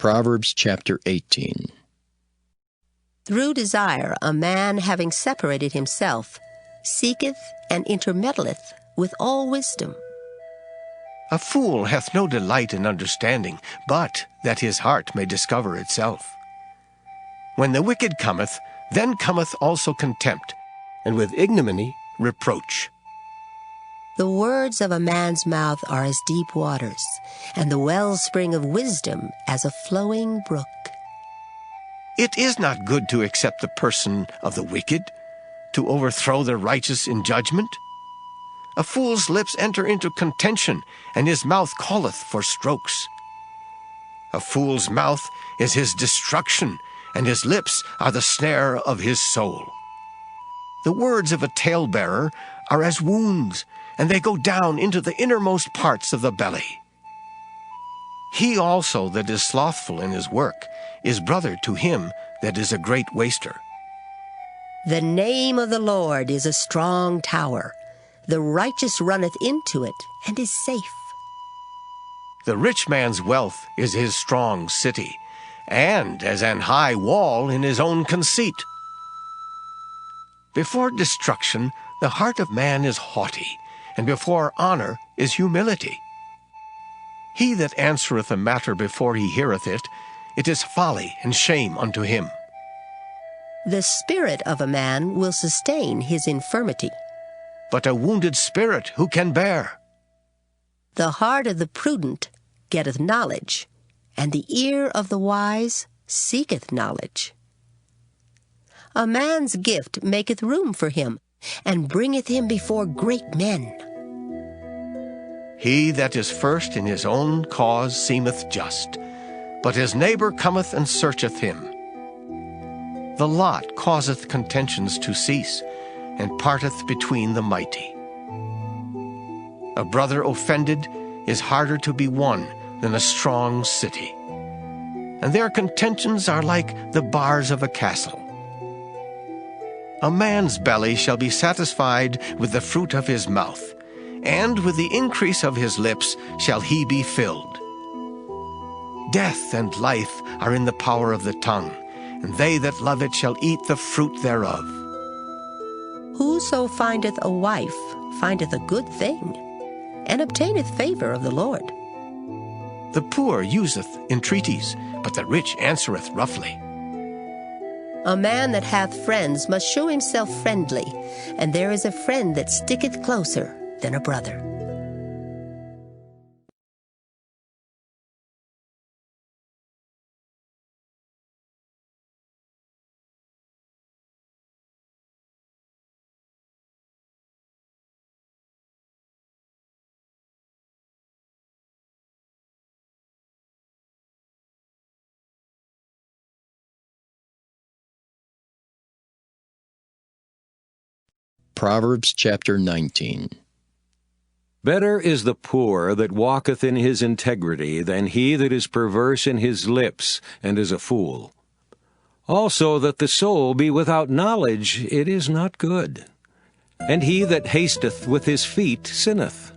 Proverbs chapter 18. Through desire a man, having separated himself, seeketh and intermeddleth with all wisdom. A fool hath no delight in understanding, but that his heart may discover itself. When the wicked cometh, then cometh also contempt, and with ignominy reproach. The words of a man's mouth are as deep waters, and the wellspring of wisdom as a flowing brook. It is not good to accept the person of the wicked, to overthrow the righteous in judgment. A fool's lips enter into contention, and his mouth calleth for strokes. A fool's mouth is his destruction, and his lips are the snare of his soul. The words of a talebearer are as wounds, and they go down into the innermost parts of the belly. He also that is slothful in his work is brother to him that is a great waster. The name of the Lord is a strong tower. The righteous runneth into it, and is safe. The rich man's wealth is his strong city, and as an high wall in his own conceit. Before destruction the heart of man is haughty, and before honor is humility. He that answereth a matter before he heareth it, it is folly and shame unto him. The spirit of a man will sustain his infirmity, but a wounded spirit who can bear? The heart of the prudent getteth knowledge, and the ear of the wise seeketh knowledge. A man's gift maketh room for him, and bringeth him before great men. He that is first in his own cause seemeth just, but his neighbor cometh and searcheth him. The lot causeth contentions to cease, and parteth between the mighty. A brother offended is harder to be won than a strong city, and their contentions are like the bars of a castle. A man's belly shall be satisfied with the fruit of his mouth, and with the increase of his lips shall he be filled. Death and life are in the power of the tongue, and they that love it shall eat the fruit thereof. Whoso findeth a wife findeth a good thing, and obtaineth favor of the Lord. The poor useth entreaties, but the rich answereth roughly. A man that hath friends must show himself friendly, and there is a friend that sticketh closer than a brother. Proverbs chapter 19. Better is the poor that walketh in his integrity than he that is perverse in his lips and is a fool. Also that the soul be without knowledge, it is not good. And he that hasteth with his feet sinneth.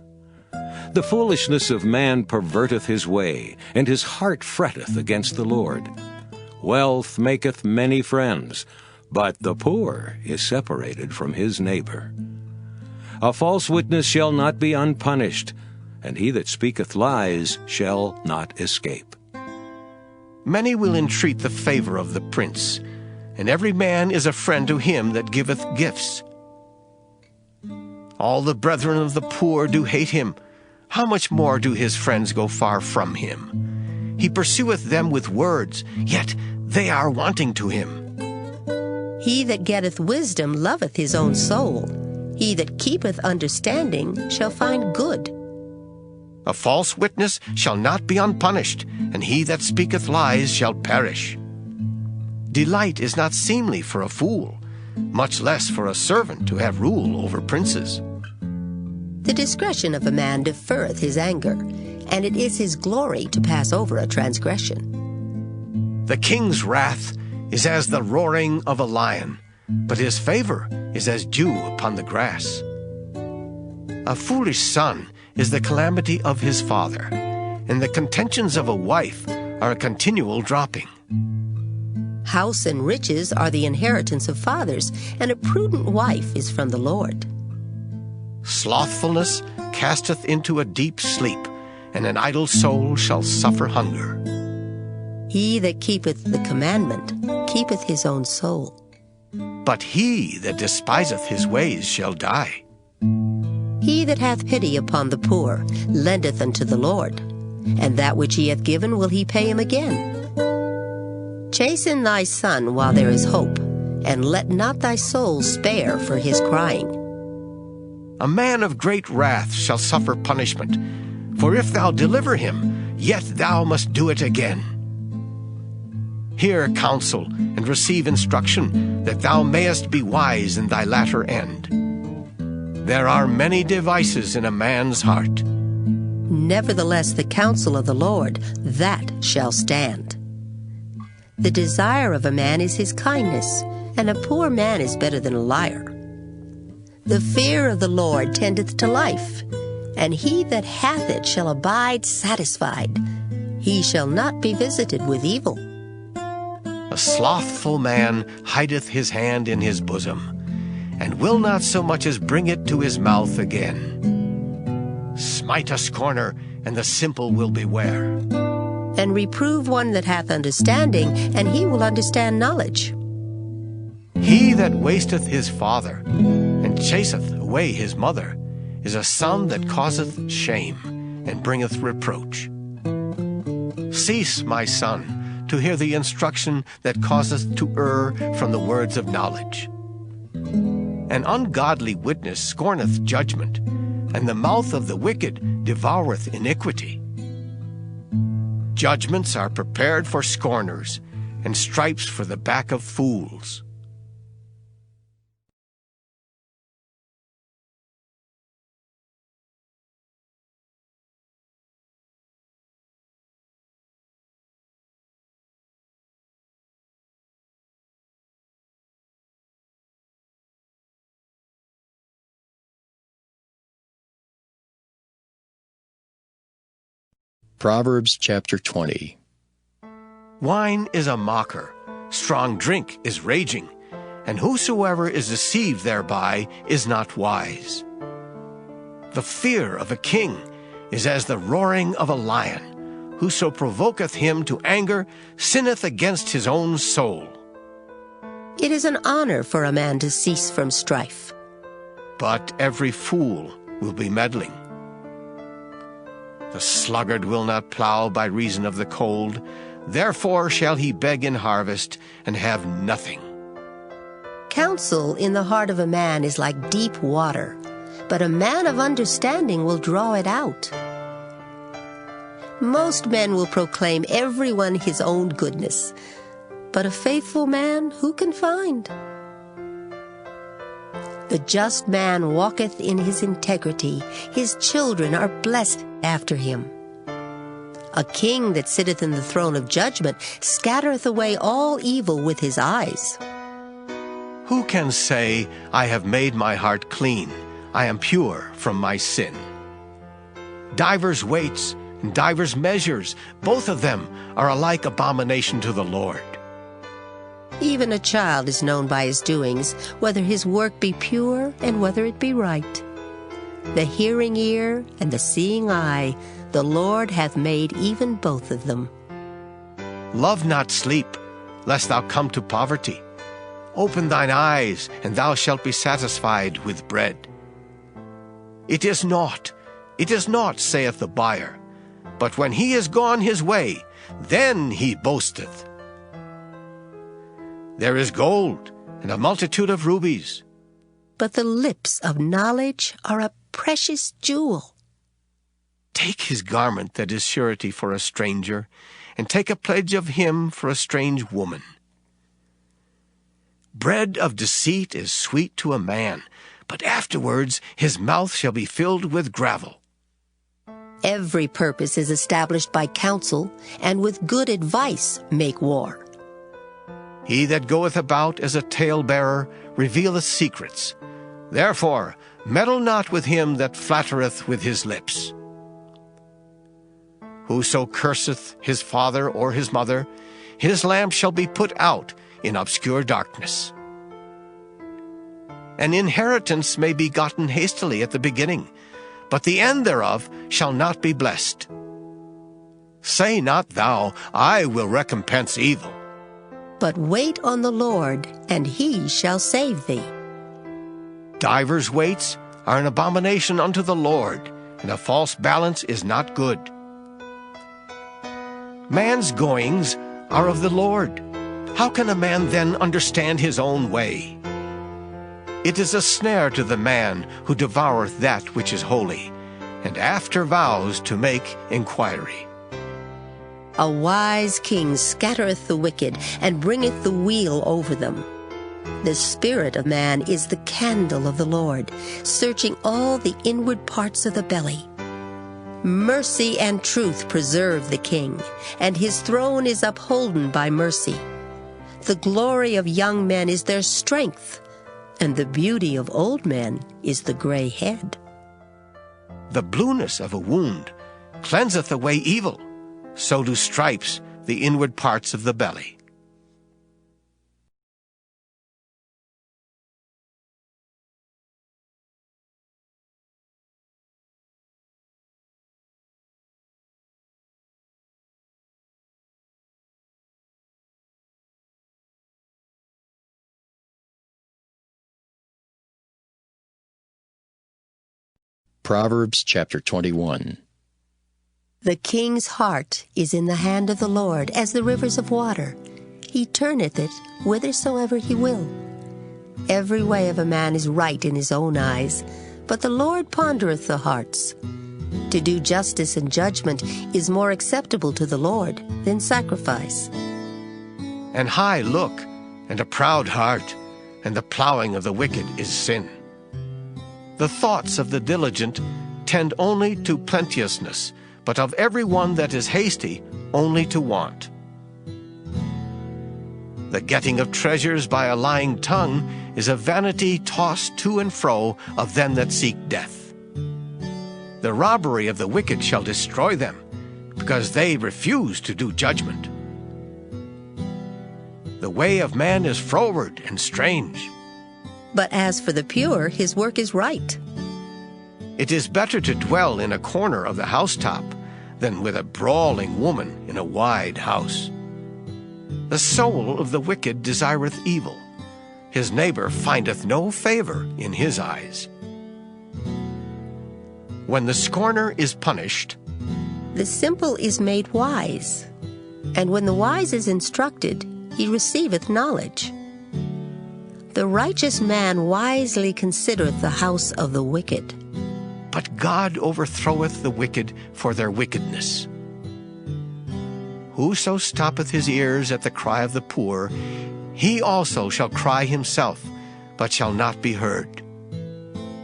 The foolishness of man perverteth his way, and his heart fretteth against the Lord. Wealth maketh many friends, but the poor is separated from his neighbor. A false witness shall not be unpunished, and he that speaketh lies shall not escape. Many will entreat the favor of the prince, and every man is a friend to him that giveth gifts. All the brethren of the poor do hate him. How much more do his friends go far from him? He pursueth them with words, yet they are wanting to him. He that getteth wisdom loveth his own soul. He that keepeth understanding shall find good. A false witness shall not be unpunished, and he that speaketh lies shall perish. Delight is not seemly for a fool, much less for a servant to have rule over princes. The discretion of a man deferreth his anger, and it is his glory to pass over a transgression. The king's wrath is as the roaring of a lion, but his favor is as dew upon the grass. A foolish son is the calamity of his father, and the contentions of a wife are a continual dropping. House and riches are the inheritance of fathers, and a prudent wife is from the Lord. Slothfulness casteth into a deep sleep, and an idle soul shall suffer hunger. He that keepeth the commandment keepeth his own soul. But he that despiseth his ways shall die. He that hath pity upon the poor lendeth unto the Lord, and that which he hath given will he pay him again. Chasten thy son while there is hope, and let not thy soul spare for his crying. A man of great wrath shall suffer punishment, for if thou deliver him, yet thou must do it again. Hear counsel, and receive instruction, that thou mayest be wise in thy latter end. There are many devices in a man's heart. Nevertheless, the counsel of the Lord, that shall stand. The desire of a man is his kindness, and a poor man is better than a liar. The fear of the Lord tendeth to life, and he that hath it shall abide satisfied. He shall not be visited with evil. A slothful man hideth his hand in his bosom, and will not so much as bring it to his mouth again. Smite a scorner, and the simple will beware. And reprove one that hath understanding, and he will understand knowledge. He that wasteth his father, and chaseth away his mother, is a son that causeth shame, and bringeth reproach. Cease, my son, to hear the instruction that causeth to err from the words of knowledge. An ungodly witness scorneth judgment, and the mouth of the wicked devoureth iniquity. Judgments are prepared for scorners, and stripes for the back of fools. Proverbs chapter 20. Wine is a mocker, strong drink is raging, and whosoever is deceived thereby is not wise. The fear of a king is as the roaring of a lion. Whoso provoketh him to anger sinneth against his own soul. It is an honor for a man to cease from strife. But every fool will be meddling. The sluggard will not plow by reason of the cold, therefore shall he beg in harvest and have nothing. Counsel in the heart of a man is like deep water, but a man of understanding will draw it out. Most men will proclaim everyone his own goodness, but a faithful man who can find? The just man walketh in his integrity, his children are blessed after him. A king that sitteth in the throne of judgment scattereth away all evil with his eyes. Who can say, I have made my heart clean, I am pure from my sin? Divers weights and divers measures, both of them are alike abomination to the Lord. Even a child is known by his doings, whether his work be pure and whether it be right. The hearing ear and the seeing eye, the Lord hath made even both of them. Love not sleep, lest thou come to poverty. Open thine eyes, and thou shalt be satisfied with bread. It is naught, saith the buyer, but when he is gone his way, then he boasteth. There is gold, and a multitude of rubies. But the lips of knowledge are a precious jewel. Take his garment that is surety for a stranger, and take a pledge of him for a strange woman. Bread of deceit is sweet to a man, but afterwards his mouth shall be filled with gravel. Every purpose is established by counsel, and with good advice make war. He that goeth about as a talebearer revealeth secrets. Therefore meddle not with him that flattereth with his lips. Whoso curseth his father or his mother, his lamp shall be put out in obscure darkness. An inheritance may be gotten hastily at the beginning, but the end thereof shall not be blessed. Say not thou, I will recompense evil. But wait on the Lord, and he shall save thee. Divers weights are an abomination unto the Lord, and a false balance is not good. Man's goings are of the Lord. How can a man then understand his own way? It is a snare to the man who devoureth that which is holy, and after vows to make inquiry. A wise king scattereth the wicked, and bringeth the weal over them. The spirit of man is the candle of the Lord, searching all the inward parts of the belly. Mercy and truth preserve the king, and his throne is upholden by mercy. The glory of young men is their strength, and the beauty of old men is the gray head. The blueness of a wound cleanseth away evil, so do stripes the inward parts of the belly. Proverbs chapter 21. The king's heart is in the hand of the Lord, as the rivers of water. He turneth it whithersoever he will. Every way of a man is right in his own eyes, but the Lord pondereth the hearts. To do justice and judgment is more acceptable to the Lord than sacrifice. An high look and a proud heart, and the plowing of the wicked is sin. The thoughts of the diligent tend only to plenteousness, but of every one that is hasty only to want. The getting of treasures by a lying tongue is a vanity tossed to and fro of them that seek death. The robbery of the wicked shall destroy them, because they refuse to do judgment. The way of man is froward and strange. But as for the pure, his work is right. It is better to dwell in a corner of the housetop than with a brawling woman in a wide house. The soul of the wicked desireth evil. His neighbor findeth no favor in his eyes. When the scorner is punished, the simple is made wise, and when the wise is instructed, he receiveth knowledge. The righteous man wisely considereth the house of the wicked. But God overthroweth the wicked for their wickedness. Whoso stoppeth his ears at the cry of the poor, he also shall cry himself, but shall not be heard.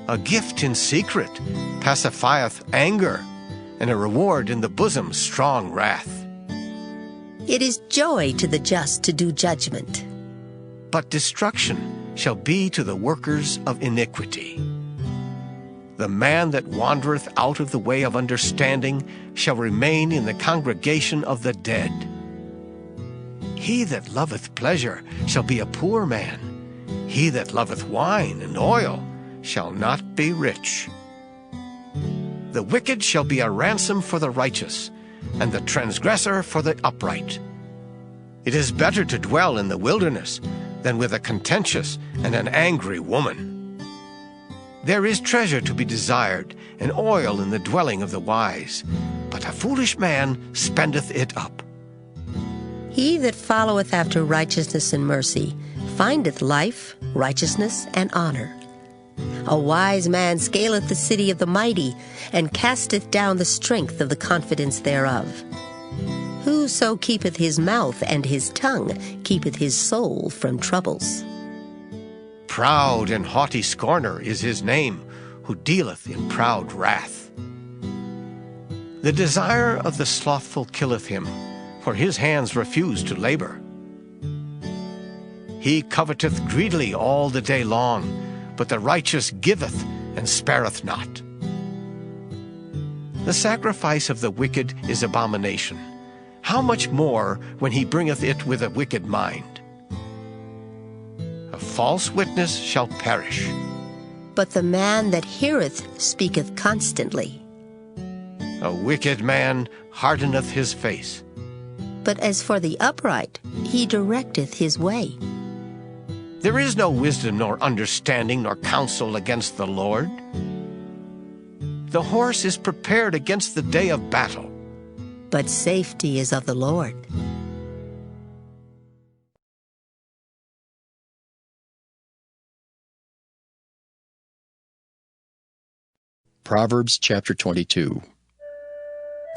A gift in secret pacifieth anger, and a reward in the bosom strong wrath. It is joy to the just to do judgment, but destruction shall be to the workers of iniquity. The man that wandereth out of the way of understanding shall remain in the congregation of the dead. He that loveth pleasure shall be a poor man. He that loveth wine and oil shall not be rich. The wicked shall be a ransom for the righteous, and the transgressor for the upright. It is better to dwell in the wilderness than with a contentious and an angry woman. There is treasure to be desired, and oil in the dwelling of the wise, but a foolish man spendeth it up. He that followeth after righteousness and mercy findeth life, righteousness, and honor. A wise man scaleth the city of the mighty, and casteth down the strength of the confidence thereof. Whoso keepeth his mouth and his tongue keepeth his soul from troubles. Proud and haughty scorner is his name, who dealeth in proud wrath. The desire of the slothful killeth him, for his hands refuse to labor. He coveteth greedily all the day long, but the righteous giveth and spareth not. The sacrifice of the wicked is abomination. How much more when he bringeth it with a wicked mind? A false witness shall perish. But the man that heareth speaketh constantly. A wicked man hardeneth his face. But as for the upright, he directeth his way. There is no wisdom nor understanding nor counsel against the Lord. The horse is prepared against the day of battle, But safety is of the Lord. Proverbs chapter 22.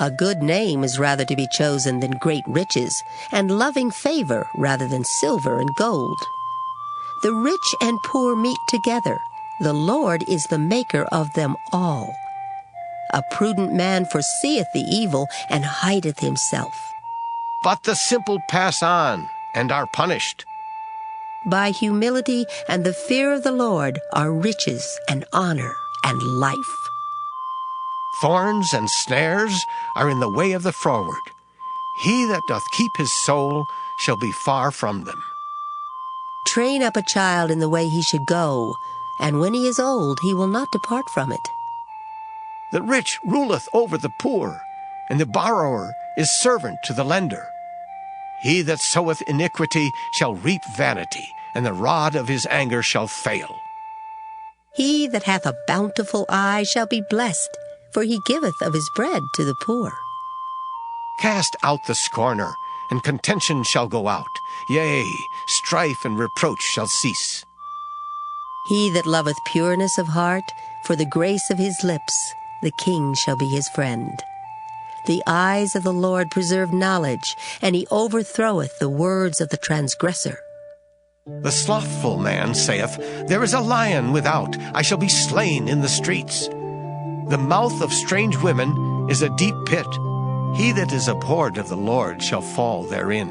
A good name is rather to be chosen than great riches, and loving favor rather than silver and gold. The rich and poor meet together. The Lord is the maker of them all. A prudent man foreseeth the evil and hideth himself. but the simple pass on and are punished. By humility and the fear of the Lord are riches and honor and life. Thorns and snares are in the way of the froward. He that doth keep his soul shall be far from them. Train up a child in the way he should go, and when he is old he will not depart from it. The rich ruleth over the poor, and the borrower is servant to the lender. He that soweth iniquity shall reap vanity, and the rod of his anger shall fail. He that hath a bountiful eye shall be blessed, for he giveth of his bread to the poor. Cast out the scorner, and contention shall go out. Yea, strife and reproach shall cease. He that loveth pureness of heart, for the grace of his lips, the king shall be his friend. The eyes of the Lord preserve knowledge, and he overthroweth the words of the transgressor. The slothful man saith, There is a lion without, I shall be slain in the streets. The mouth of strange women is a deep pit. He that is abhorred of the Lord shall fall therein.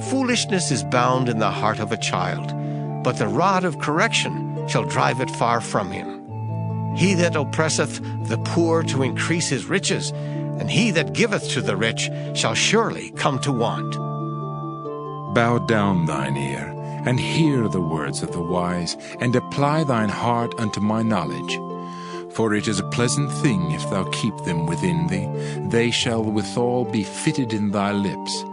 Foolishness is bound in the heart of a child, but the rod of correction shall drive it far from him. He that oppresseth the poor to increase his riches, and he that giveth to the rich shall surely come to want. Bow down thine ear, and hear the words of the wise, and apply thine heart unto my knowledge. For it is a pleasant thing if thou keep them within thee. They shall withal be fitted in thy lips.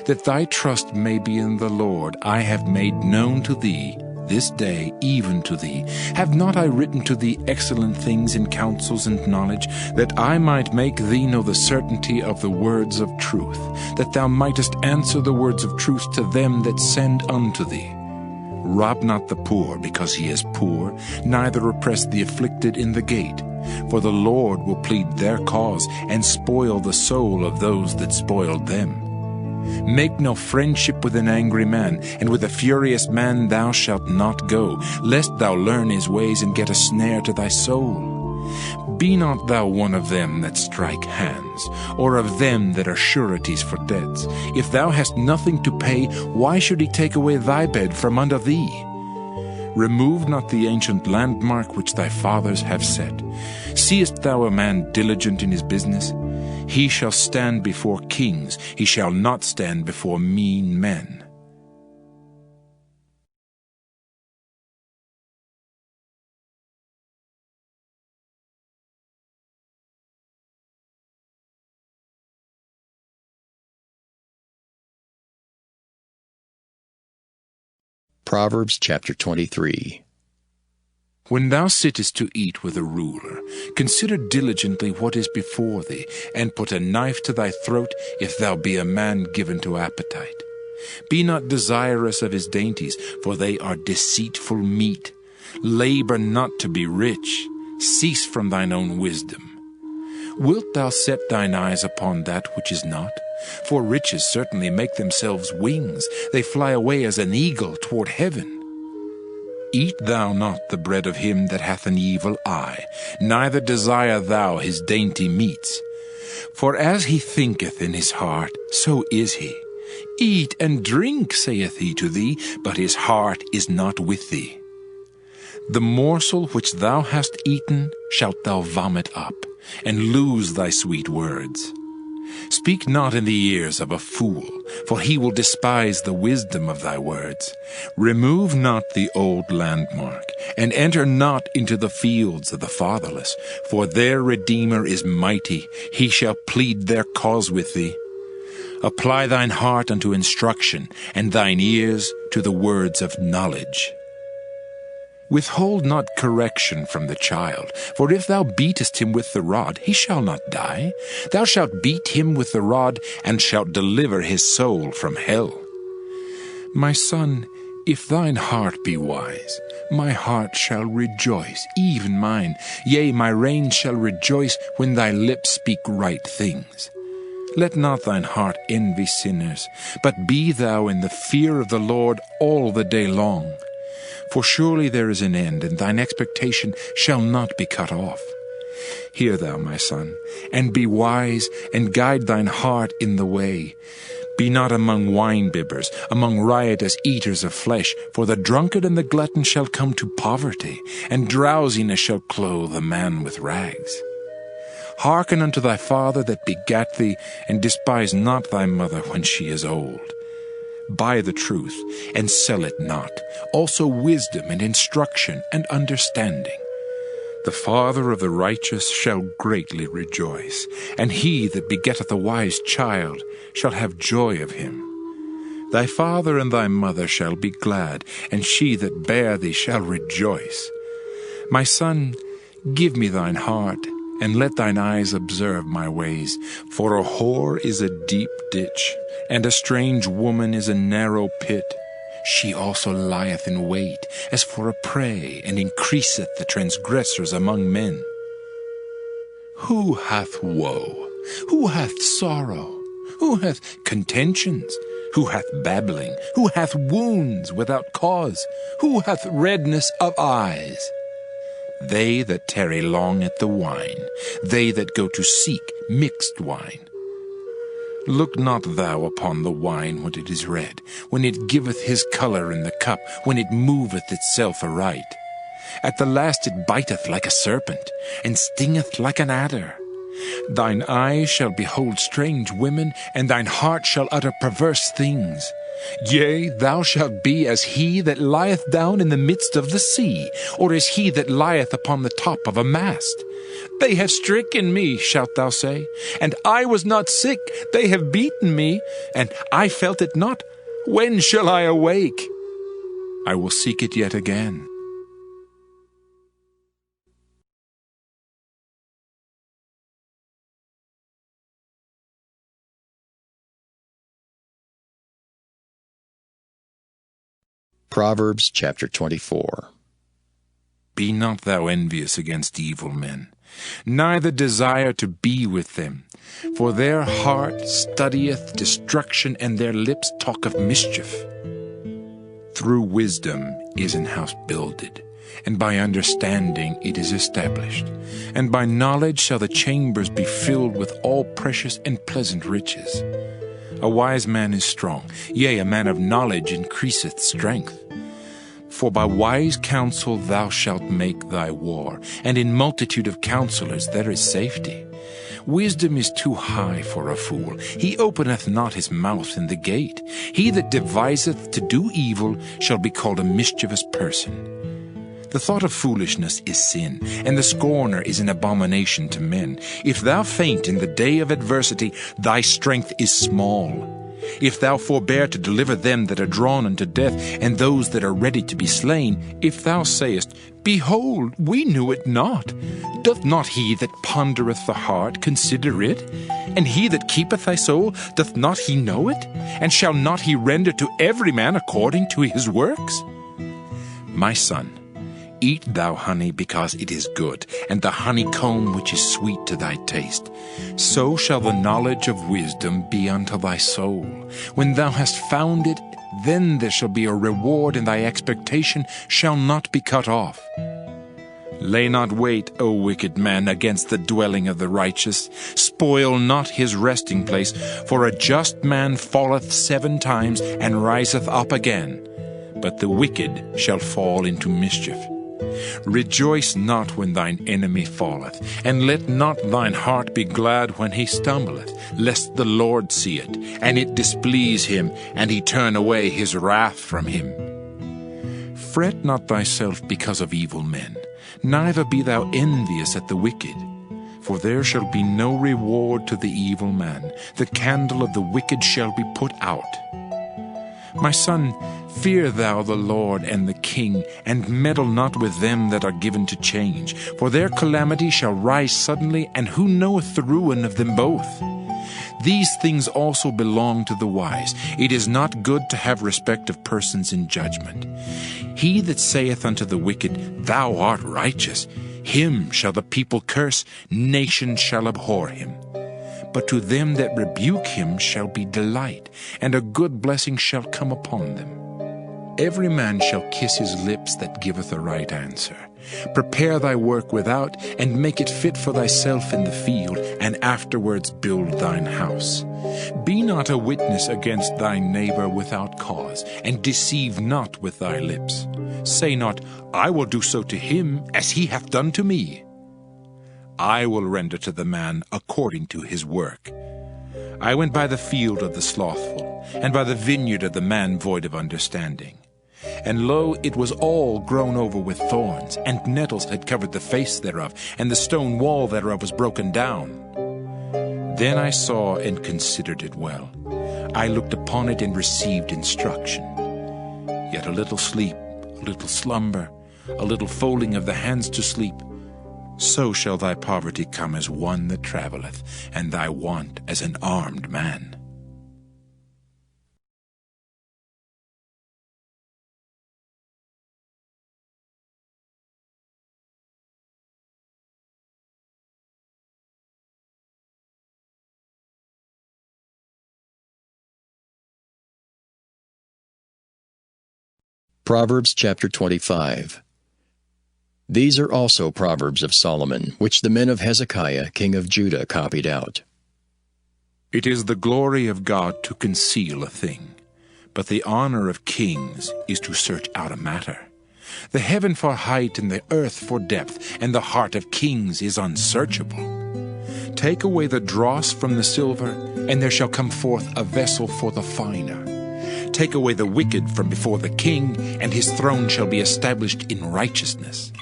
That thy trust may be in the Lord, I have made known to thee this day, even to thee. Have not I written to thee excellent things in counsels and knowledge, that I might make thee know the certainty of the words of truth, that thou mightest answer the words of truth to them that send unto thee? Rob not the poor because he is poor, neither oppress the afflicted in the gate. For the Lord will plead their cause, and spoil the soul of those that spoiled them. Make no friendship with an angry man, and with a furious man thou shalt not go, lest thou learn his ways and get a snare to thy soul. Be not thou one of them that strike hands, or of them that are sureties for debts. If thou hast nothing to pay, why should he take away thy bed from under thee? Remove not the ancient landmark which thy fathers have set. Seest thou a man diligent in his business? He shall stand before kings, he shall not stand before mean men. Proverbs chapter 23. When thou sittest to eat with a ruler, consider diligently what is before thee, and put a knife to thy throat, if thou be a man given to appetite. Be not desirous of his dainties, for they are deceitful meat. Labor not to be rich. Cease from thine own wisdom. Wilt thou set thine eyes upon that which is not? For riches certainly make themselves wings. They fly away as an eagle toward heaven. Eat thou not the bread of him that hath an evil eye, neither desire thou his dainty meats. For as he thinketh in his heart, so is he. Eat and drink, saith he to thee, but his heart is not with thee. The morsel which thou hast eaten shalt thou vomit up, and lose thy sweet words. Speak not in the ears of a fool, for he will despise the wisdom of thy words. Remove not the old landmark, and enter not into the fields of the fatherless, for their Redeemer is mighty, he shall plead their cause with thee. Apply thine heart unto instruction, and thine ears to the words of knowledge. Withhold not correction from the child, for if thou beatest him with the rod, he shall not die. Thou shalt beat him with the rod, and shalt deliver his soul from hell. My son, if thine heart be wise, my heart shall rejoice, even mine. Yea, my reins shall rejoice when thy lips speak right things. Let not thine heart envy sinners, but be thou in the fear of the Lord all the day long. For surely there is an end, and thine expectation shall not be cut off. Hear thou, my son, and be wise, and guide thine heart in the way. Be not among wine-bibbers, among riotous eaters of flesh, for the drunkard and the glutton shall come to poverty, and drowsiness shall clothe a man with rags. Hearken unto thy father that begat thee, and despise not thy mother when she is old. Buy the truth, and sell it not, also wisdom and instruction and understanding. The father of the righteous shall greatly rejoice, and he that begetteth a wise child shall have joy of him. Thy father and thy mother shall be glad, and she that bare thee shall rejoice. My son, give me thine heart, and let thine eyes observe my ways. For a whore is a deep ditch, and a strange woman is a narrow pit. She also lieth in wait as for a prey, and increaseth the transgressors among men. Who hath woe? Who hath sorrow? Who hath contentions? Who hath babbling? Who hath wounds without cause? Who hath redness of eyes? They that tarry long at the wine, they that go to seek mixed wine. Look not thou upon the wine when it is red, when it giveth his colour in the cup, when it moveth itself aright. At the last it biteth like a serpent, and stingeth like an adder. Thine eyes shall behold strange women, and thine heart shall utter perverse things. Yea, thou shalt be as he that lieth down in the midst of the sea, or as he that lieth upon the top of a mast. They have stricken me, shalt thou say, and I was not sick. They have beaten me, and I felt it not. When shall I awake? I will seek it yet again. Proverbs chapter 24. Be not thou envious against evil men, neither desire to be with them. For their heart studieth destruction, and their lips talk of mischief. Through wisdom is an house builded, and by understanding it is established. And by knowledge shall the chambers be filled with all precious and pleasant riches. A wise man is strong, yea, a man of knowledge increaseth strength. For by wise counsel thou shalt make thy war, and in multitude of counselors there is safety. Wisdom is too high for a fool. He openeth not his mouth in the gate. He that deviseth to do evil shall be called a mischievous person. The thought of foolishness is sin, and the scorner is an abomination to men. If thou faint in the day of adversity, thy strength is small. If thou forbear to deliver them that are drawn unto death, and those that are ready to be slain, if thou sayest, Behold, we knew it not, doth not he that pondereth the heart consider it? And he that keepeth thy soul, doth not he know it? And shall not he render to every man according to his works? My son, eat thou honey because it is good, and the honeycomb which is sweet to thy taste. So shall the knowledge of wisdom be unto thy soul. When thou hast found it, then there shall be a reward, and thy expectation shall not be cut off. Lay not wait, O wicked man, against the dwelling of the righteous. Spoil not his resting place, for a just man falleth 7 times, and riseth up again. But the wicked shall fall into mischief. Rejoice not when thine enemy falleth, and let not thine heart be glad when he stumbleth, lest the Lord see it, and it displease him, and he turn away his wrath from him. Fret not thyself because of evil men, neither be thou envious at the wicked. For there shall be no reward to the evil man, the candle of the wicked shall be put out. My son, fear thou the Lord and the king, and meddle not with them that are given to change, for their calamity shall rise suddenly, and who knoweth the ruin of them both? These things also belong to the wise. It is not good to have respect of persons in judgment. He that saith unto the wicked, Thou art righteous, him shall the people curse, nations shall abhor him. But to them that rebuke him shall be delight, and a good blessing shall come upon them. Every man shall kiss his lips that giveth a right answer. Prepare thy work without, and make it fit for thyself in the field, and afterwards build thine house. Be not a witness against thy neighbor without cause, and deceive not with thy lips. Say not, I will do so to him as he hath done to me. I will render to the man according to his work. I went by the field of the slothful, and by the vineyard of the man void of understanding. And lo, it was all grown over with thorns, and nettles had covered the face thereof, and the stone wall thereof was broken down. Then I saw and considered it well. I looked upon it and received instruction. Yet a little sleep, a little slumber, a little folding of the hands to sleep, so shall thy poverty come as one that travelleth, and thy want as an armed man. Proverbs chapter 25. These are also proverbs of Solomon, which the men of Hezekiah, king of Judah, copied out. It is the glory of God to conceal a thing, but the honor of kings is to search out a matter. The heaven for height and the earth for depth, and the heart of kings is unsearchable. Take away the dross from the silver, and there shall come forth a vessel for the finer. Take away the wicked from before the king, and his throne shall be established in righteousness.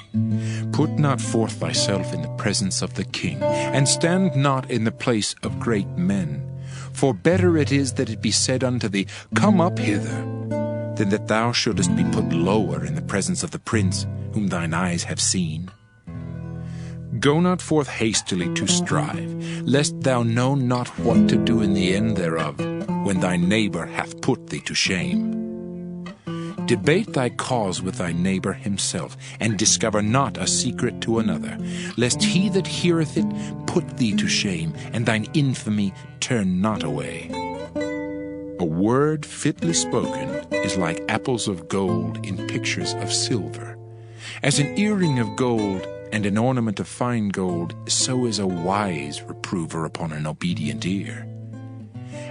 Put not forth thyself in the presence of the king, and stand not in the place of great men. For better it is that it be said unto thee, Come up hither, than that thou shouldest be put lower in the presence of the prince, whom thine eyes have seen. Go not forth hastily to strive, lest thou know not what to do in the end thereof, when thy neighbor hath put thee to shame. Debate thy cause with thy neighbor himself, and discover not a secret to another, lest he that heareth it put thee to shame, and thine infamy turn not away. A word fitly spoken is like apples of gold in pictures of silver. As an earring of gold and an ornament of fine gold, so is a wise reprover upon an obedient ear.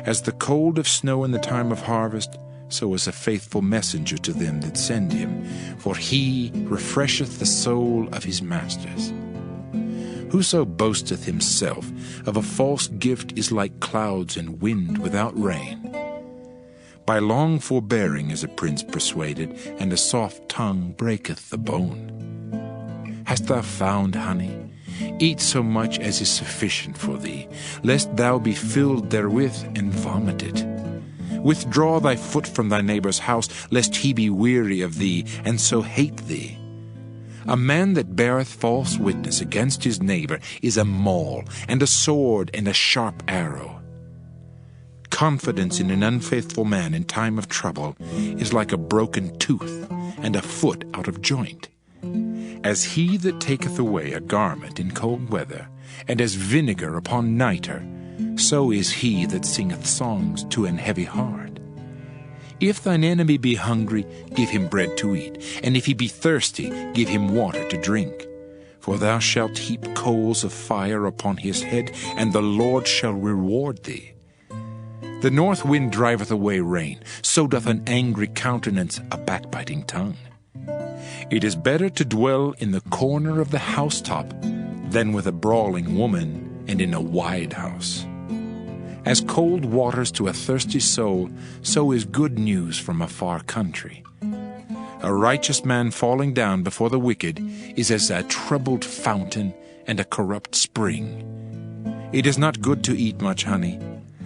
As the cold of snow in the time of harvest, so is a faithful messenger to them that send him, for he refresheth the soul of his masters. Whoso boasteth himself of a false gift is like clouds and wind without rain. By long forbearing is a prince persuaded, and a soft tongue breaketh the bone. Hast thou found honey? Eat so much as is sufficient for thee, lest thou be filled therewith and vomit it. Withdraw thy foot from thy neighbor's house, lest he be weary of thee, and so hate thee. A man that beareth false witness against his neighbor is a maul, and a sword, and a sharp arrow. Confidence in an unfaithful man in time of trouble is like a broken tooth, and a foot out of joint. As he that taketh away a garment in cold weather, and as vinegar upon nitre, so is he that singeth songs to an heavy heart. If thine enemy be hungry, give him bread to eat, and if he be thirsty, give him water to drink. For thou shalt heap coals of fire upon his head, and the Lord shall reward thee. The north wind driveth away rain, so doth an angry countenance a backbiting tongue. It is better to dwell in the corner of the housetop than with a brawling woman and in a wide house. As cold waters to a thirsty soul, so is good news from a far country. A righteous man falling down before the wicked is as a troubled fountain and a corrupt spring. It is not good to eat much honey,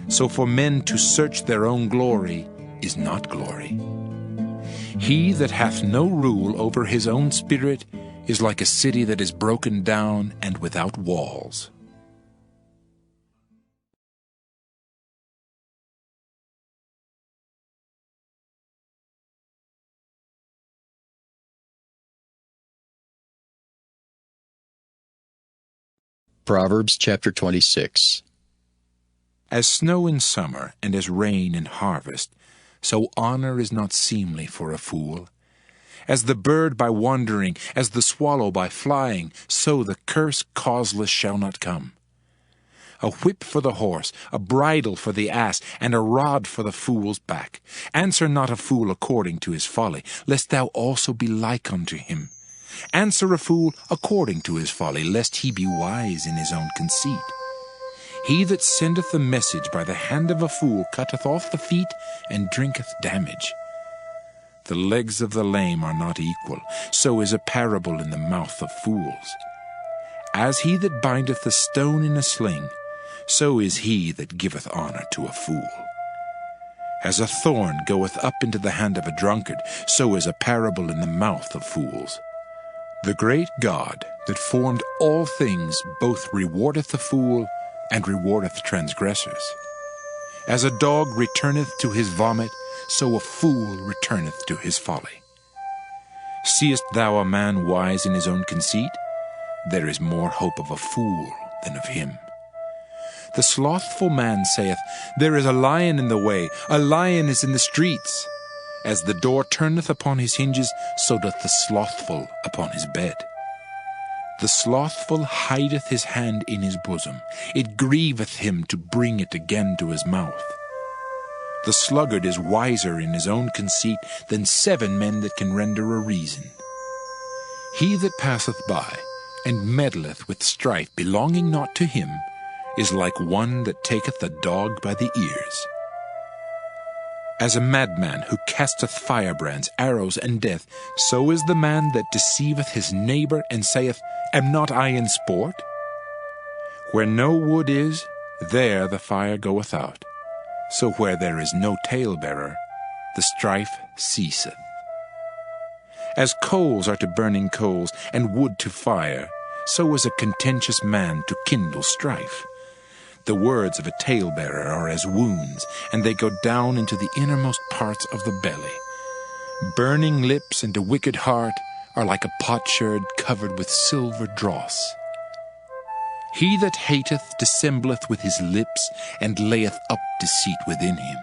so for men to search their own glory is not glory. He that hath no rule over his own spirit is like a city that is broken down and without walls. Proverbs chapter 26. As snow in summer and as rain in harvest, so honor is not seemly for a fool. As the bird by wandering, as the swallow by flying, so the curse causeless shall not come. A whip for the horse, a bridle for the ass, and a rod for the fool's back. Answer not a fool according to his folly, lest thou also be like unto him. Answer a fool according to his folly, lest he be wise in his own conceit. He that sendeth a message by the hand of a fool cutteth off the feet and drinketh damage. The legs of the lame are not equal, so is a parable in the mouth of fools. As he that bindeth a stone in a sling, so is he that giveth honor to a fool. As a thorn goeth up into the hand of a drunkard, so is a parable in the mouth of fools. The great God that formed all things both rewardeth the fool and rewardeth transgressors. As a dog returneth to his vomit, so a fool returneth to his folly. Seest thou a man wise in his own conceit? There is more hope of a fool than of him. The slothful man saith, There is a lion in the way, a lion is in the streets. As the door turneth upon his hinges, so doth the slothful upon his bed. The slothful hideth his hand in his bosom. It grieveth him to bring it again to his mouth. The sluggard is wiser in his own conceit than 7 men that can render a reason. He that passeth by, and meddleth with strife belonging not to him, is like one that taketh a dog by the ears. As a madman who casteth firebrands, arrows, and death, so is the man that deceiveth his neighbor, and saith, Am not I in sport? Where no wood is, there the fire goeth out. So where there is no talebearer, the strife ceaseth. As coals are to burning coals, and wood to fire, so is a contentious man to kindle strife. The words of a talebearer are as wounds, and they go down into the innermost parts of the belly. Burning lips and a wicked heart are like a potsherd covered with silver dross. He that hateth dissembleth with his lips, and layeth up deceit within him.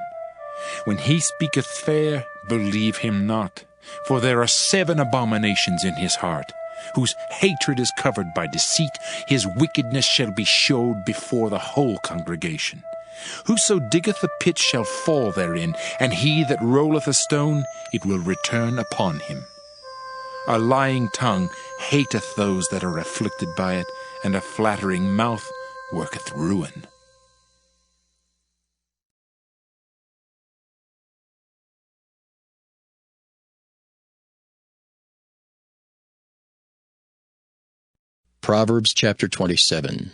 When he speaketh fair, believe him not, for there are 7 abominations in his heart. Whose hatred is covered by deceit, his wickedness shall be showed before the whole congregation. Whoso diggeth a pit shall fall therein, and he that rolleth a stone, it will return upon him. A lying tongue hateth those that are afflicted by it, and a flattering mouth worketh ruin. Proverbs chapter 27.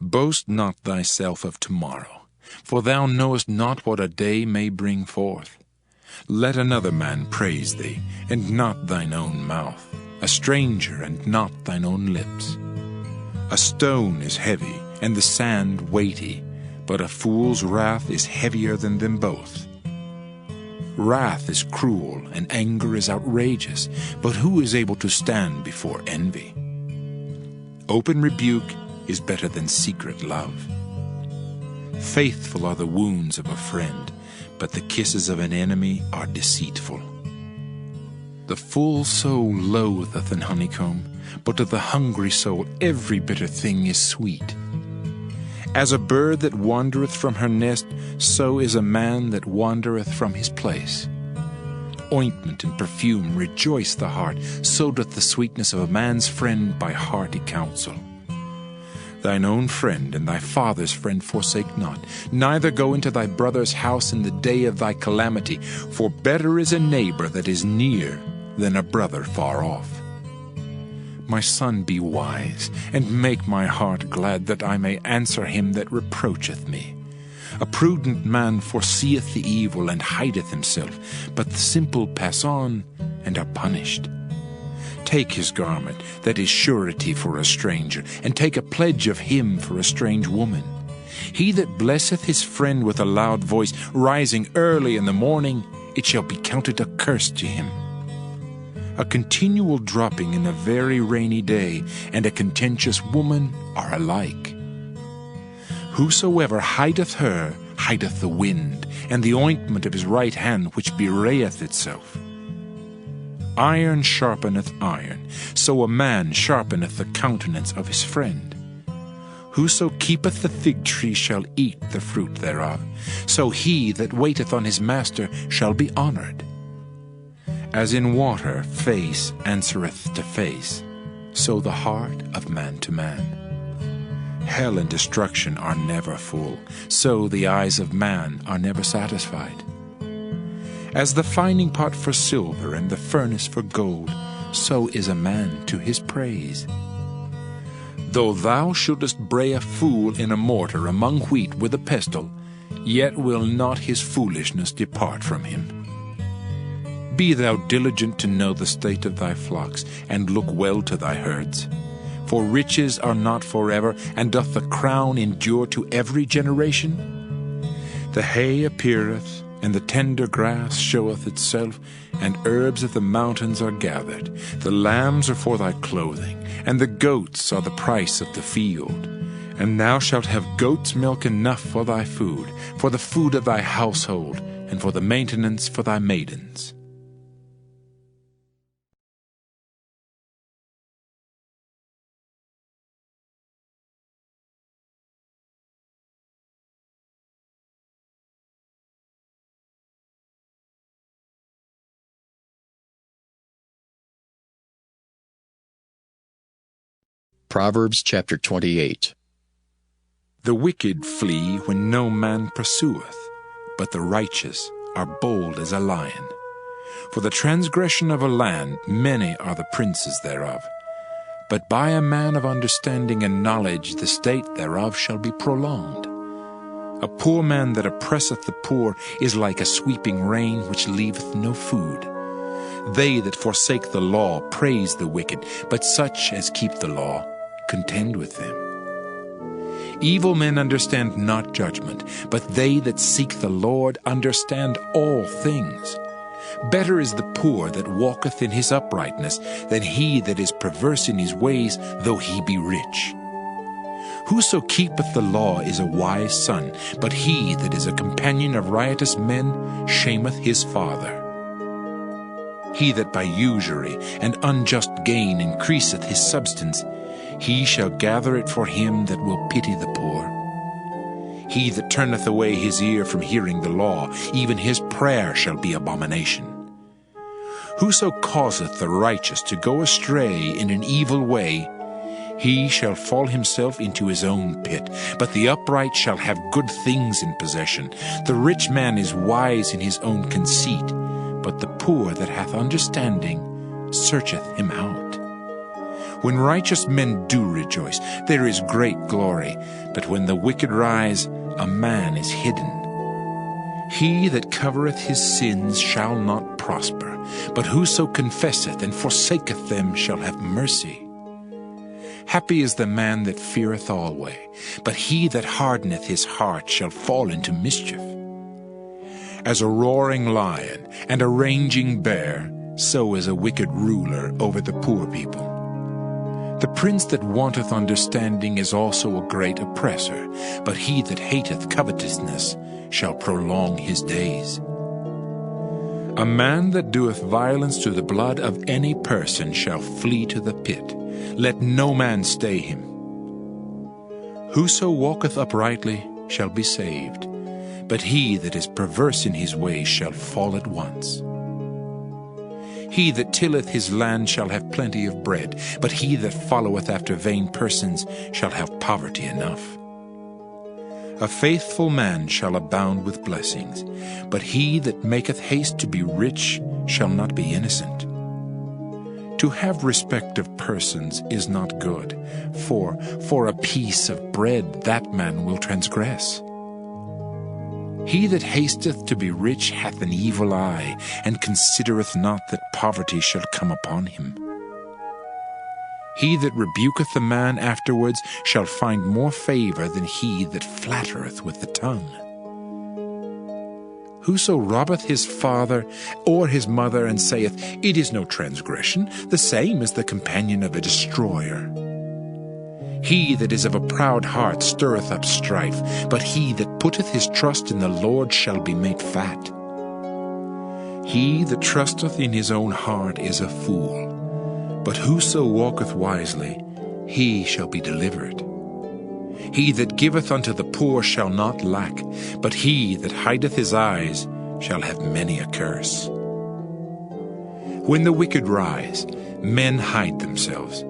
Boast not thyself of tomorrow, for thou knowest not what a day may bring forth. Let another man praise thee, and not thine own mouth, a stranger, and not thine own lips. A stone is heavy, and the sand weighty, but a fool's wrath is heavier than them both. Wrath is cruel, and anger is outrageous, but who is able to stand before envy? Open rebuke is better than secret love. Faithful are the wounds of a friend, but the kisses of an enemy are deceitful. The full soul loatheth an honeycomb, but to the hungry soul every bitter thing is sweet. As a bird that wandereth from her nest, so is a man that wandereth from his place. ointment and perfume rejoice the heart, so doth the sweetness of a man's friend by hearty counsel. Thine own friend and thy father's friend forsake not, neither go into thy brother's house in the day of thy calamity, for better is a neighbor that is near than a brother far off. My son, be wise, and make my heart glad, that I may answer him that reproacheth me. A prudent man foreseeth the evil, and hideth himself, but the simple pass on, and are punished. Take his garment, that is surety for a stranger, and take a pledge of him for a strange woman. He that blesseth his friend with a loud voice, rising early in the morning, it shall be counted a curse to him. A continual dropping in a very rainy day, and a contentious woman are alike. Whosoever hideth her, hideth the wind, and the ointment of his right hand which bewrayeth itself. Iron sharpeneth iron, so a man sharpeneth the countenance of his friend. Whoso keepeth the fig tree shall eat the fruit thereof, so he that waiteth on his master shall be honored. As in water face answereth to face, so the heart of man to man. Hell and destruction are never full, so the eyes of man are never satisfied. As the finding pot for silver and the furnace for gold, so is a man to his praise. Though thou shouldest bray a fool in a mortar among wheat with a pestle, yet will not his foolishness depart from him. Be thou diligent to know the state of thy flocks, and look well to thy herds. For riches are not forever, and doth the crown endure to every generation? The hay appeareth, and the tender grass showeth itself, and herbs of the mountains are gathered. The lambs are for thy clothing, and the goats are the price of the field. And thou shalt have goat's milk enough for thy food, for the food of thy household, and for the maintenance for thy maidens. Proverbs chapter 28. The wicked flee when no man pursueth, but the righteous are bold as a lion. For the transgression of a land many are the princes thereof. But by a man of understanding and knowledge the state thereof shall be prolonged. A poor man that oppresseth the poor is like a sweeping rain which leaveth no food. They that forsake the law praise the wicked, but such as keep the law contend with them. Evil men understand not judgment, but they that seek the Lord understand all things. Better is the poor that walketh in his uprightness than he that is perverse in his ways, though he be rich. Whoso keepeth the law is a wise son, but he that is a companion of riotous men shameth his father. He that by usury and unjust gain increaseth his substance, he shall gather it for him that will pity the poor. He that turneth away his ear from hearing the law, even his prayer shall be abomination. Whoso causeth the righteous to go astray in an evil way, he shall fall himself into his own pit, but the upright shall have good things in possession. The rich man is wise in his own conceit, but the poor that hath understanding searcheth him out. When righteous men do rejoice, there is great glory, but when the wicked rise, a man is hidden. He that covereth his sins shall not prosper, but whoso confesseth and forsaketh them shall have mercy. Happy is the man that feareth always, but he that hardeneth his heart shall fall into mischief. As a roaring lion and a raging bear, so is a wicked ruler over the poor people. The prince that wanteth understanding is also a great oppressor, but he that hateth covetousness shall prolong his days. A man that doeth violence to the blood of any person shall flee to the pit. Let no man stay him. Whoso walketh uprightly shall be saved, but he that is perverse in his ways shall fall at once. He that tilleth his land shall have plenty of bread, but he that followeth after vain persons shall have poverty enough. A faithful man shall abound with blessings, but he that maketh haste to be rich shall not be innocent. To have respect of persons is not good, for a piece of bread that man will transgress. He that hasteth to be rich hath an evil eye, and considereth not that poverty shall come upon him. He that rebuketh a man afterwards shall find more favor than he that flattereth with the tongue. Whoso robbeth his father or his mother, and saith, It is no transgression, the same is the companion of a destroyer. He that is of a proud heart stirreth up strife, but he that putteth his trust in the Lord shall be made fat. He that trusteth in his own heart is a fool, but whoso walketh wisely, he shall be delivered. He that giveth unto the poor shall not lack, but he that hideth his eyes shall have many a curse. When the wicked rise, men hide themselves,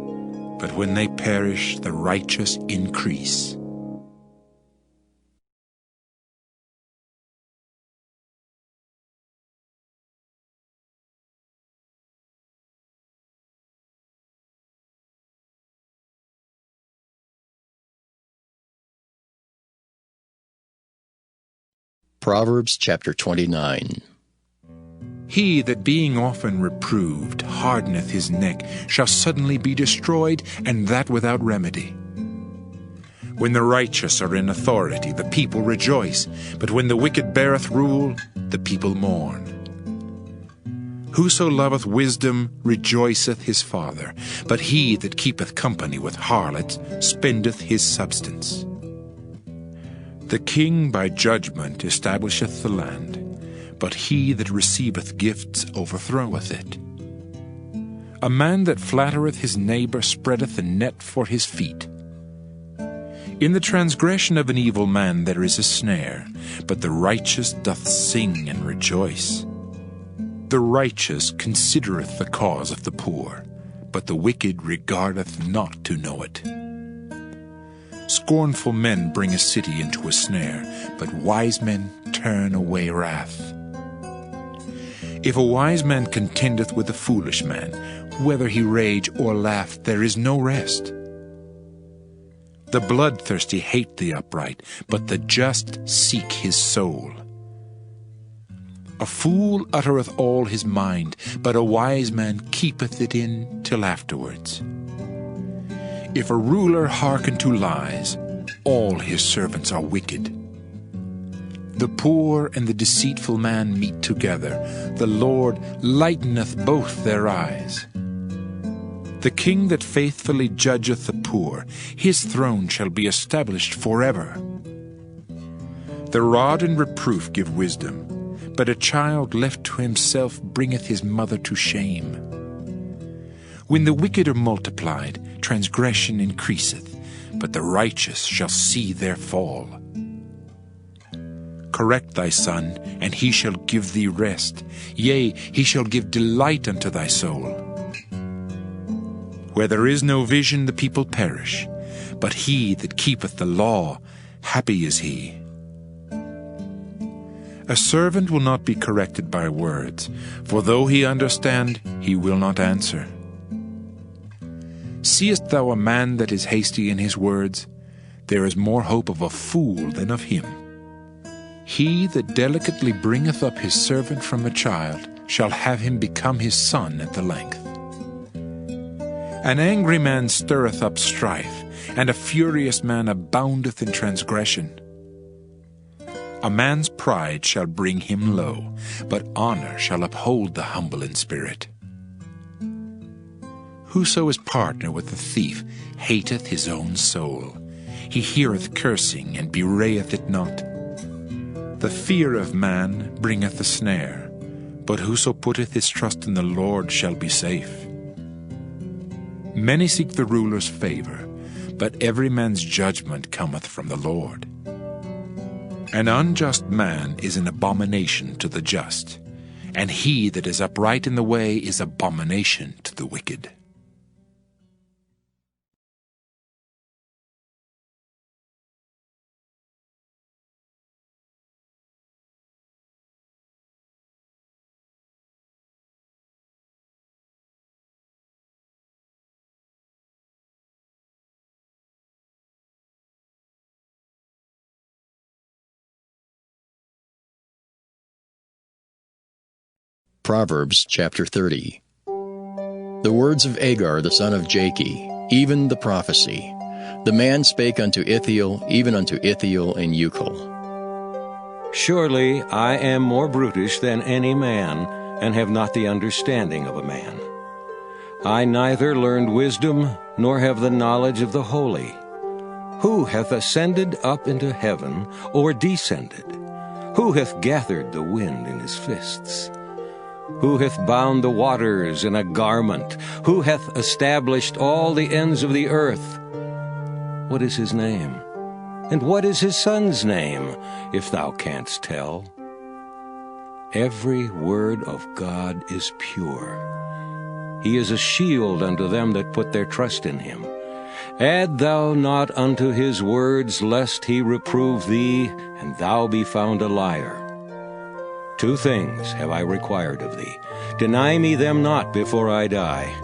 but when they perish, the righteous increase. Proverbs chapter 29. He that being often reproved hardeneth his neck shall suddenly be destroyed, and that without remedy. When the righteous are in authority, the people rejoice, but when the wicked beareth rule, the people mourn. Whoso loveth wisdom rejoiceth his father, but he that keepeth company with harlots spendeth his substance. The king by judgment establisheth the land, but he that receiveth gifts overthroweth it. A man that flattereth his neighbor spreadeth a net for his feet. In the transgression of an evil man there is a snare, but the righteous doth sing and rejoice. The righteous considereth the cause of the poor, but the wicked regardeth not to know it. Scornful men bring a city into a snare, but wise men turn away wrath. If a wise man contendeth with a foolish man, whether he rage or laugh, there is no rest. The bloodthirsty hate the upright, but the just seek his soul. A fool uttereth all his mind, but a wise man keepeth it in till afterwards. If a ruler hearken to lies, all his servants are wicked. The poor and the deceitful man meet together. The Lord lighteneth both their eyes. The king that faithfully judgeth the poor, his throne shall be established forever. The rod and reproof give wisdom, but a child left to himself bringeth his mother to shame. When the wicked are multiplied, transgression increaseth, but the righteous shall see their fall. Correct thy son, and he shall give thee rest. Yea, he shall give delight unto thy soul. Where there is no vision, the people perish, but he that keepeth the law, happy is he. A servant will not be corrected by words, for though he understand, he will not answer. Seest thou a man that is hasty in his words? There is more hope of a fool than of him. He that delicately bringeth up his servant from a child shall have him become his son at the length. An angry man stirreth up strife, and a furious man aboundeth in transgression. A man's pride shall bring him low, but honor shall uphold the humble in spirit. Whoso is partner with the thief hateth his own soul. He heareth cursing, and bewrayeth it not. The fear of man bringeth a snare, but whoso putteth his trust in the Lord shall be safe. Many seek the ruler's favor, but every man's judgment cometh from the Lord. An unjust man is an abomination to the just, and he that is upright in the way is abomination to the wicked. Proverbs chapter 30. The words of Agar the son of Jakeh, even the prophecy. The man spake unto Ithiel, even unto Ithiel and Ucal. Surely I am more brutish than any man, and have not the understanding of a man. I neither learned wisdom, nor have the knowledge of the holy. Who hath ascended up into heaven, or descended? Who hath gathered the wind in his fists? Who hath bound the waters in a garment? Who hath established all the ends of the earth? What is his name? And what is his son's name, if thou canst tell? Every word of God is pure. He is a shield unto them that put their trust in him. Add thou not unto his words, lest he reprove thee, and thou be found a liar. 2 things have I required of thee. Deny me them not before I die.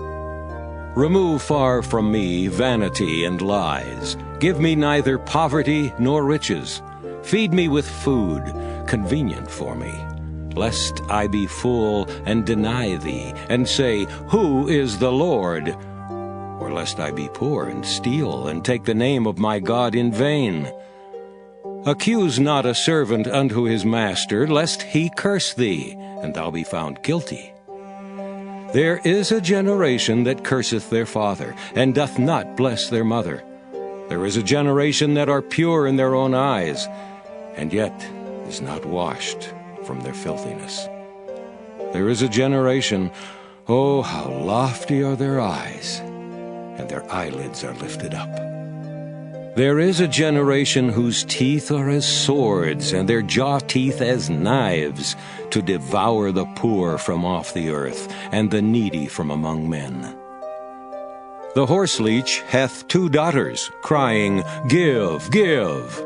Remove far from me vanity and lies. Give me neither poverty nor riches. Feed me with food, convenient for me, lest I be full and deny thee, and say, Who is the Lord? Or lest I be poor and steal, and take the name of my God in vain. Accuse not a servant unto his master, lest he curse thee, and thou be found guilty. There is a generation that curseth their father, and doth not bless their mother. There is a generation that are pure in their own eyes, and yet is not washed from their filthiness. There is a generation, oh, how lofty are their eyes, and their eyelids are lifted up. There is a generation whose teeth are as swords, and their jaw teeth as knives, to devour the poor from off the earth, and the needy from among men. The horseleech hath 2 daughters, crying, Give, give.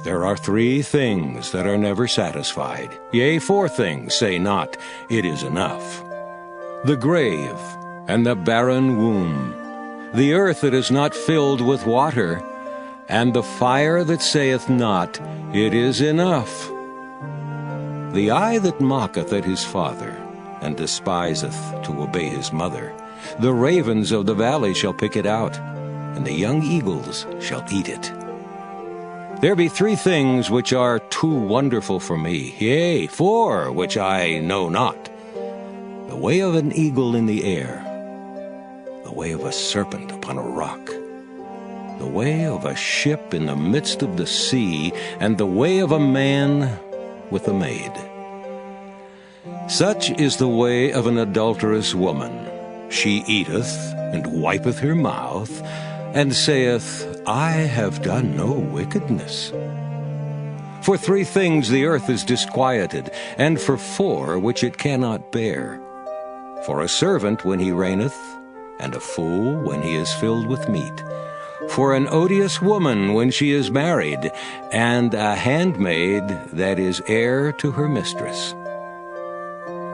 There are 3 things that are never satisfied, yea, 4 things say not, It is enough. The grave, and the barren womb, the earth that is not filled with water, and the fire that saith not, It is enough. The eye that mocketh at his father, and despiseth to obey his mother, the ravens of the valley shall pick it out, and the young eagles shall eat it. There be 3 things which are too wonderful for me, yea, 4 which I know not. The way of an eagle in the air, the way of a serpent upon a rock, the way of a ship in the midst of the sea, and the way of a man with a maid. Such is the way of an adulterous woman. She eateth, and wipeth her mouth, and saith, I have done no wickedness. For 3 things the earth is disquieted, and for 4 which it cannot bear. For a servant when he reigneth, and a fool when he is filled with meat. For an odious woman when she is married, and a handmaid that is heir to her mistress.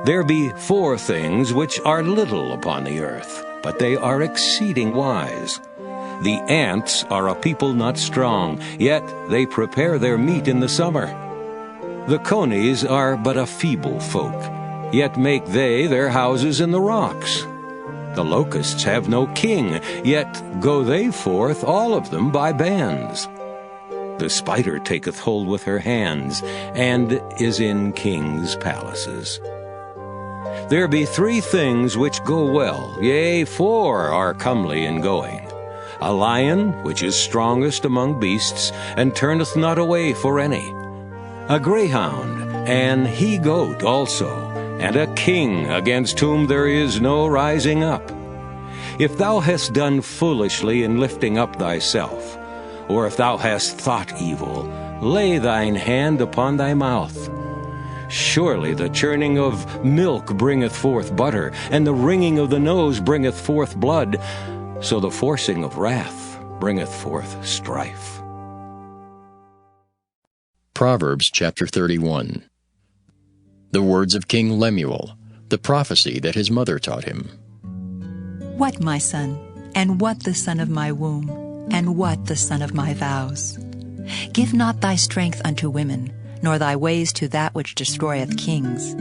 There be 4 things which are little upon the earth, but they are exceeding wise. The ants are a people not strong, yet they prepare their meat in the summer. The conies are but a feeble folk, yet make they their houses in the rocks. The locusts have no king, yet go they forth all of them by bands. The spider taketh hold with her hands, and is in kings' palaces. There be 3 things which go well, yea, 4 are comely in going. A lion, which is strongest among beasts, and turneth not away for any. A greyhound, an he-goat also, and a king against whom there is no rising up. If thou hast done foolishly in lifting up thyself, or if thou hast thought evil, lay thine hand upon thy mouth. Surely the churning of milk bringeth forth butter, and the wringing of the nose bringeth forth blood, so the forcing of wrath bringeth forth strife. Proverbs chapter 31. The words of King Lemuel, the prophecy that his mother taught him. What, my son, and what the son of my womb, and what the son of my vows? Give not thy strength unto women, nor thy ways to that which destroyeth kings.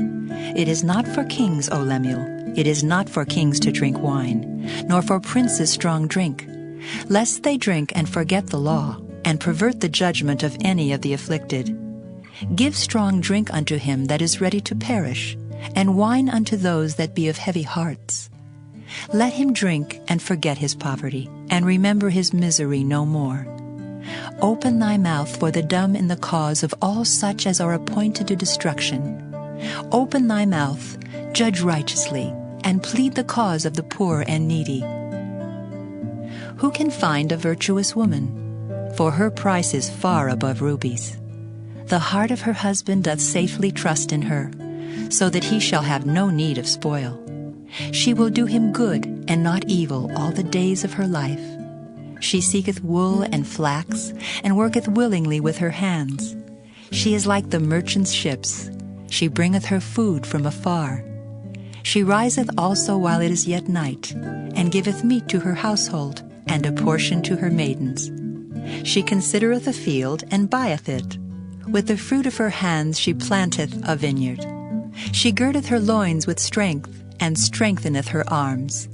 It is not for kings, O Lemuel, it is not for kings to drink wine, nor for princes strong drink, lest they drink and forget the law, and pervert the judgment of any of the afflicted. Give strong drink unto him that is ready to perish, and wine unto those that be of heavy hearts. Let him drink and forget his poverty, and remember his misery no more. Open thy mouth for the dumb in the cause of all such as are appointed to destruction. Open thy mouth, judge righteously, and plead the cause of the poor and needy. Who can find a virtuous woman? For her price is far above rubies. The heart of her husband doth safely trust in her, so that he shall have no need of spoil. She will do him good and not evil all the days of her life. She seeketh wool and flax, and worketh willingly with her hands. She is like the merchant's ships. She bringeth her food from afar. She riseth also while it is yet night, and giveth meat to her household, and a portion to her maidens. She considereth a field, and buyeth it. With the fruit of her hands she planteth a vineyard. She girdeth her loins with strength, and strengtheneth her arms.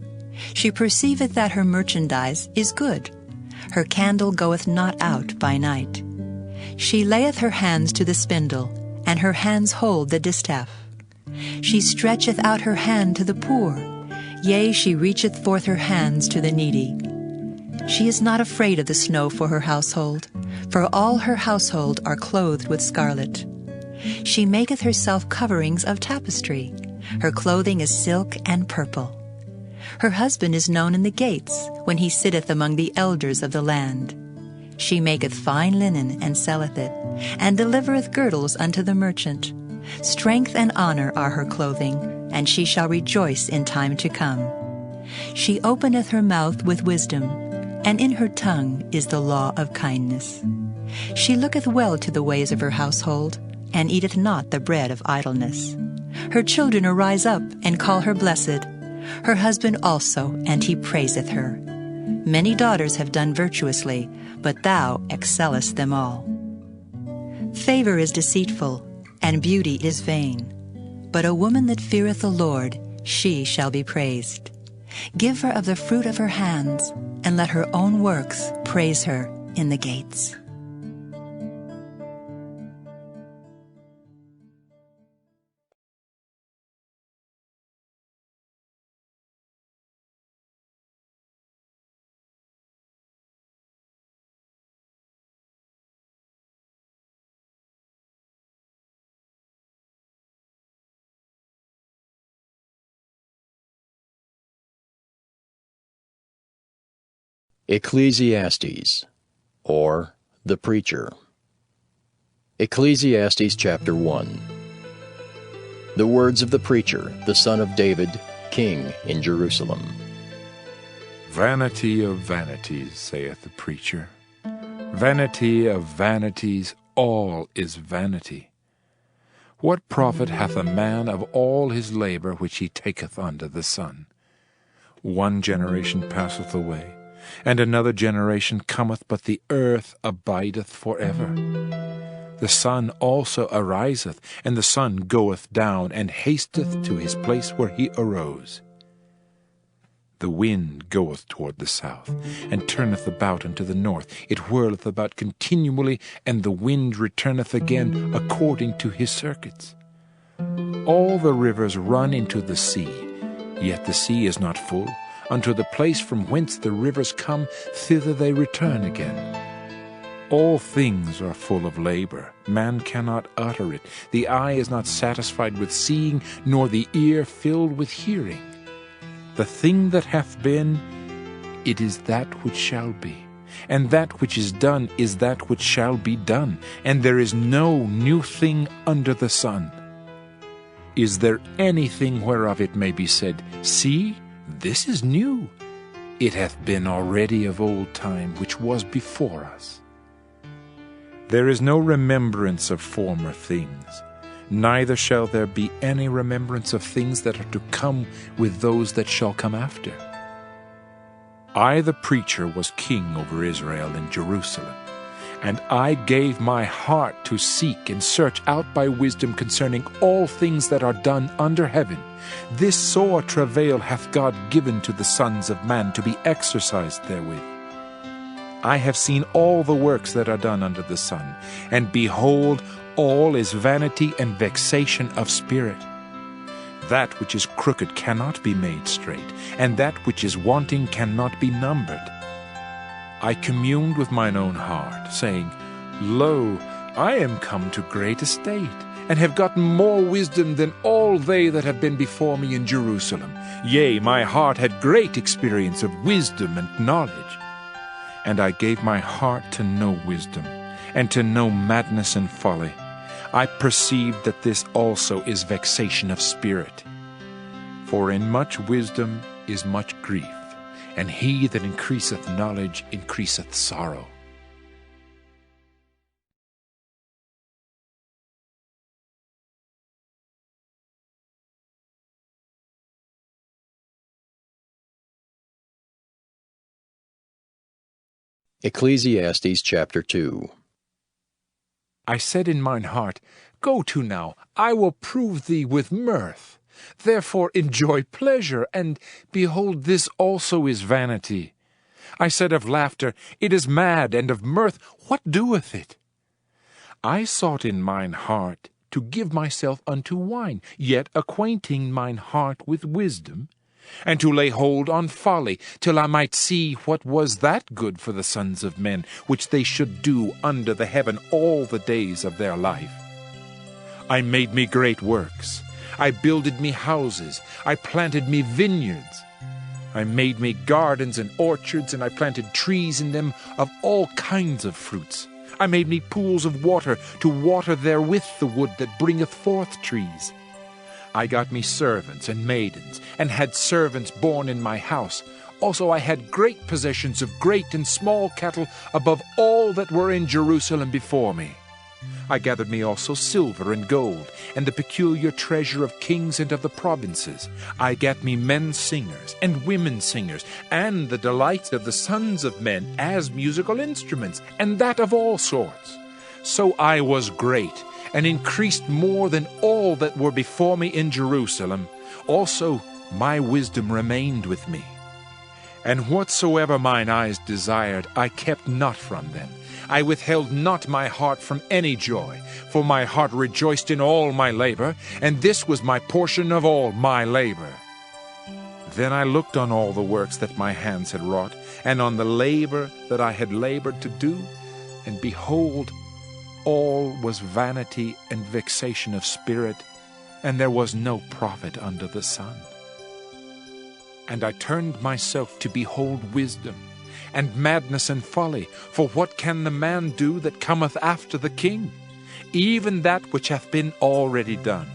She perceiveth that her merchandise is good. Her candle goeth not out by night. She layeth her hands to the spindle, and her hands hold the distaff. She stretcheth out her hand to the poor, yea, she reacheth forth her hands to the needy. She is not afraid of the snow for her household, for all her household are clothed with scarlet. She maketh herself coverings of tapestry. Her clothing is silk and purple. Her husband is known in the gates, when he sitteth among the elders of the land. She maketh fine linen, and selleth it, and delivereth girdles unto the merchant. Strength and honor are her clothing, and she shall rejoice in time to come. She openeth her mouth with wisdom, and in her tongue is the law of kindness. She looketh well to the ways of her household, and eateth not the bread of idleness. Her children arise up, and call her blessed. Her husband also, and he praiseth her. Many daughters have done virtuously, but thou excellest them all. Favor is deceitful, and beauty is vain. But a woman that feareth the Lord, she shall be praised. Give her of the fruit of her hands, and let her own works praise her in the gates. Ecclesiastes, or the Preacher. Ecclesiastes chapter 1. The words of the preacher, the son of David, king in Jerusalem. Vanity of vanities, saith the preacher. Vanity of vanities, all is vanity. What profit hath a man of all his labor which he taketh under the sun? One generation passeth away, and another generation cometh, but the earth abideth forever. The sun also ariseth, and the sun goeth down, and hasteth to his place where he arose. The wind goeth toward the south, and turneth about unto the north. It whirleth about continually, and the wind returneth again according to his circuits. All the rivers run into the sea, yet the sea is not full. Unto the place from whence the rivers come, thither they return again. All things are full of labor. Man cannot utter it. The eye is not satisfied with seeing, nor the ear filled with hearing. The thing that hath been, it is that which shall be. And that which is done is that which shall be done. And there is no new thing under the sun. Is there anything whereof it may be said, See, this is new? It hath been already of old time, which was before us. There is no remembrance of former things, neither shall there be any remembrance of things that are to come with those that shall come after. I, the preacher, was king over Israel in Jerusalem, and I gave my heart to seek and search out by wisdom concerning all things that are done under heaven. This sore travail hath God given to the sons of man to be exercised therewith. I have seen all the works that are done under the sun, and behold, all is vanity and vexation of spirit. That which is crooked cannot be made straight, and that which is wanting cannot be numbered. I communed with mine own heart, saying, Lo, I am come to great estate, and have gotten more wisdom than all they that have been before me in Jerusalem. Yea, my heart had great experience of wisdom and knowledge. And I gave my heart to know wisdom, and to know madness and folly. I perceived that this also is vexation of spirit. For in much wisdom is much grief, and he that increaseth knowledge increaseth sorrow. Ecclesiastes chapter 2. I said in mine heart, Go to now, I will prove thee with mirth. Therefore enjoy pleasure, and behold, this also is vanity. I said of laughter, It is mad, and of mirth, what doeth it? I sought in mine heart to give myself unto wine, yet acquainting mine heart with wisdom, and to lay hold on folly, till I might see what was that good for the sons of men, which they should do under the heaven all the days of their life. I made me great works. I builded me houses. I planted me vineyards. I made me gardens and orchards, and I planted trees in them of all kinds of fruits. I made me pools of water, to water therewith the wood that bringeth forth trees. I got me servants and maidens, and had servants born in my house. Also I had great possessions of great and small cattle, above all that were in Jerusalem before me. I gathered me also silver and gold, and the peculiar treasure of kings and of the provinces. I gat me men singers and women singers, and the delights of the sons of men as musical instruments, and that of all sorts. So I was great, and increased more than all that were before me in Jerusalem. Also my wisdom remained with me. And whatsoever mine eyes desired, I kept not from them. I withheld not my heart from any joy, for my heart rejoiced in all my labor, and this was my portion of all my labor. Then I looked on all the works that my hands had wrought, and on the labor that I had labored to do, and behold, all was vanity and vexation of spirit, and there was no profit under the sun. And I turned myself to behold wisdom, and madness and folly, for what can the man do that cometh after the king? Even that which hath been already done.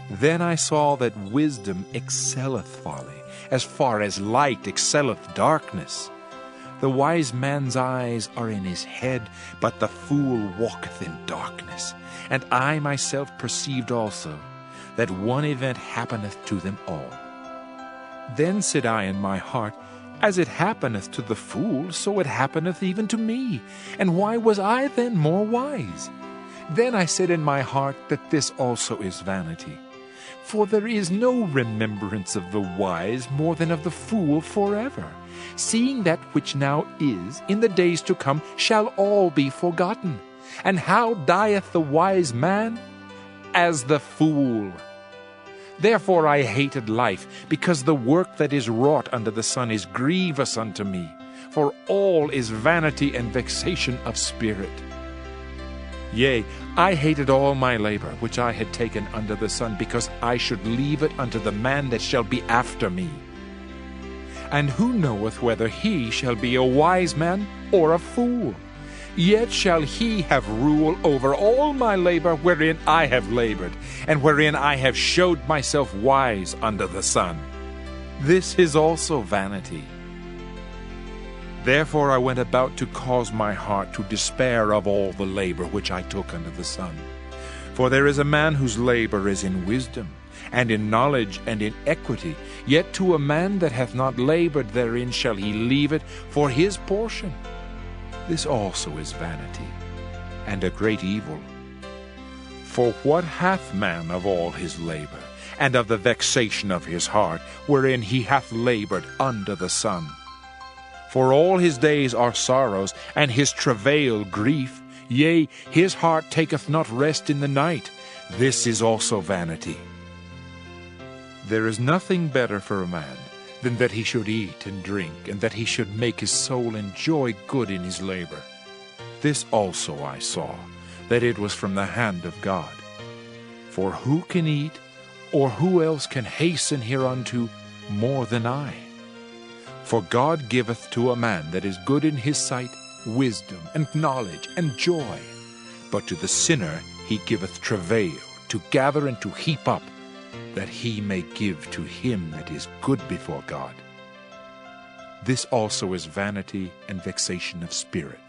Then I saw that wisdom excelleth folly, as far as light excelleth darkness. The wise man's eyes are in his head, but the fool walketh in darkness. And I myself perceived also that one event happeneth to them all. Then said I in my heart, As it happeneth to the fool, so it happeneth even to me. And why was I then more wise? Then I said in my heart that this also is vanity. For there is no remembrance of the wise more than of the fool forever. Seeing that which now is, in the days to come, shall all be forgotten. And how dieth the wise man? As the fool. Therefore I hated life, because the work that is wrought under the sun is grievous unto me. For all is vanity and vexation of spirit. Yea, I hated all my labor which I had taken under the sun, because I should leave it unto the man that shall be after me. And who knoweth whether he shall be a wise man or a fool? Yet shall he have rule over all my labor wherein I have labored, and wherein I have showed myself wise under the sun. This is also vanity. Therefore I went about to cause my heart to despair of all the labor which I took under the sun. For there is a man whose labor is in wisdom, and in knowledge, and in equity. Yet to a man that hath not labored therein shall he leave it for his portion. This also is vanity, and a great evil. For what hath man of all his labor, and of the vexation of his heart, wherein he hath labored under the sun? For all his days are sorrows, and his travail grief. Yea, his heart taketh not rest in the night. This is also vanity. There is nothing better for a man than that he should eat and drink, and that he should make his soul enjoy good in his labor. This also I saw, that it was from the hand of God. For who can eat, or who else can hasten hereunto more than I? For God giveth to a man that is good in his sight wisdom, and knowledge, and joy. But to the sinner he giveth travail, to gather and to heap up, that he may give to him that is good before God. This also is vanity and vexation of spirit.